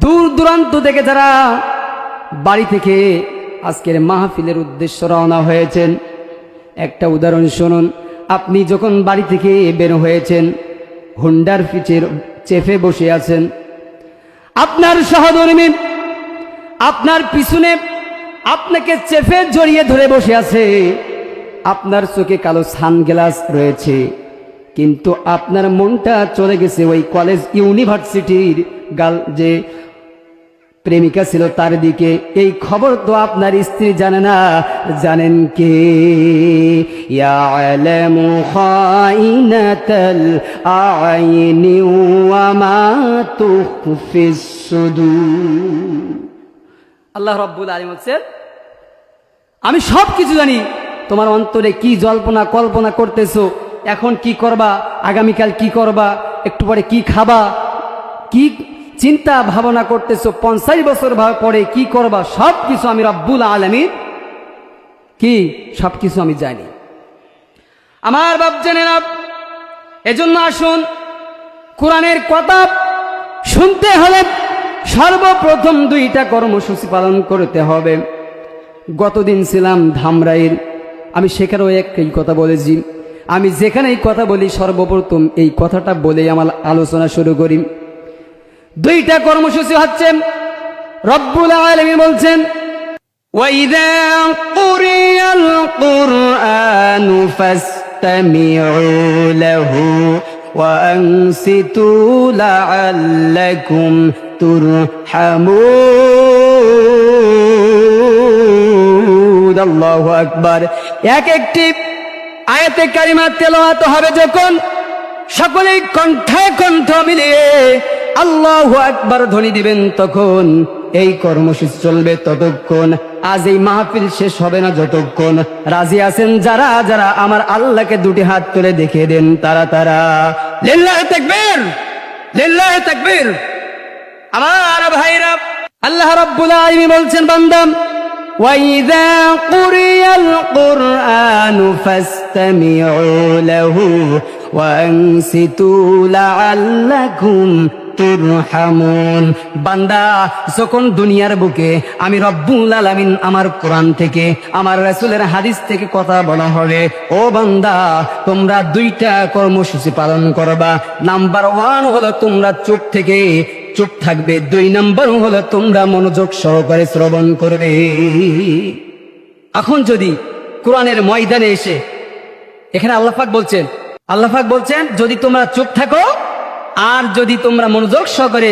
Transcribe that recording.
দূর দূরান্ত থেকে যারা বাড়ি থেকে আজকের মাহফিলের উদ্দেশ্য রওনা হয়েছেন, একটা উদাহরণ শুনুন। আপনি যখন বাড়ি থেকে বের হয়েছেন, হুন্ডার পিঠের চেপে বসে আছেন, আপনার সহধর্মী আপনার পিছনে আপনাকে চেপে জড়িয়ে ধরে বসে আছে, আপনার চোখে কালো সানগ্লাস রয়েছে, কিন্তু আপনার মনটা চলে গেছে ওই কলেজ ইউনিভার্সিটির যে প্রেমিকা ছিল তার দিকে। এই খবর তো আপনার স্ত্রী জানে না, জানেন কে? ইয়ালামু খাইনাতাল আইনি ওয়া মা তুখফিস সুদূর। আল্লাহ রাব্বুল আলামিন বলেন, আমি সব কিছু জানি। তোমার অন্তরে কি জল্পনা কল্পনা করতেছো, এখন কি করবা, আগামীকাল কি করবা, একটু পরে কি খাবা, কি চিন্তা ভাবনা করতেছো, 50 বছর পরে কি করবা, সব কিছু আমি রব্বুল আলামিন কি সব কিছু আমি জানি। আমার বাপ জানেন, এজন্য আসুন, কোরআনের কথা শুনতে হলে সর্বপ্রথম 2টা কর্মসূচি পালন করতে হবে। গতদিন ছিলাম ধামরাইয়ের, আমি সেখানেও একই কথা বলেছি। আমি যেখানে এই কথা বলি সর্বপ্রথম এই কথাটা বলে আমার আলোচনা শুরু করি। 2টা কর্মসূচি হচ্ছে, রব্বুল আলামিন বলছেন, ওয়াইযা কুরিয়াল কুরআনু ফাসতামিউ লাহু ওয়া আনসিতু লাআল্লাকুম তুরহামুন। আল্লাহু আকবার। একটি আয়াতে কারিমা তেলাওয়াত হবে যখন, সকলেই কণ্ঠে কণ্ঠ মিলিয়ে আল্লাহু আকবার ধ্বনি দিবেন, তখন এই কর্মসূচি চলবে ততক্ষণ। আজ এই মাহফিল শেষ হবে না যতক্ষণ। রাজি আছেন যারা যারা আমার আল্লাহকে 2টি হাত তুলে দেখিয়ে দেন, তারা লিল্লাহি তাকবীর, লিল্লাহি তাকবীর। আমার ভাইরা, আল্লাহ রাব্বুল আলামিন বলছেন, বান্দা ওয়াইযা কুরিয়াল কুরআনু ফাসতামিউ লাহু ওয়া আনসিতু লাআল্লাকুম তুরহামুন। বান্দা, যখন দুনিয়ার বুকে আমি রব্বুল আলামিন আমার কোরআন থেকে, আমার রাসূলের হাদিস থেকে কথা বলা হবে, ও বান্দা তোমরা 2টা কর্মসূচি পালন করবা। নাম্বার 1 হলো তোমরা চুপ থাকবে, 2 নাম্বার হলো তোমরা মনোযোগ সহকারে শ্রবণ করবে। এখন যদি কোরআনের ময়দানে এসে এখানে আল্লাহ পাক বলছেন যদি তোমরা চুপ থাকো আর যদি তোমরা মনোযোগ সহকারে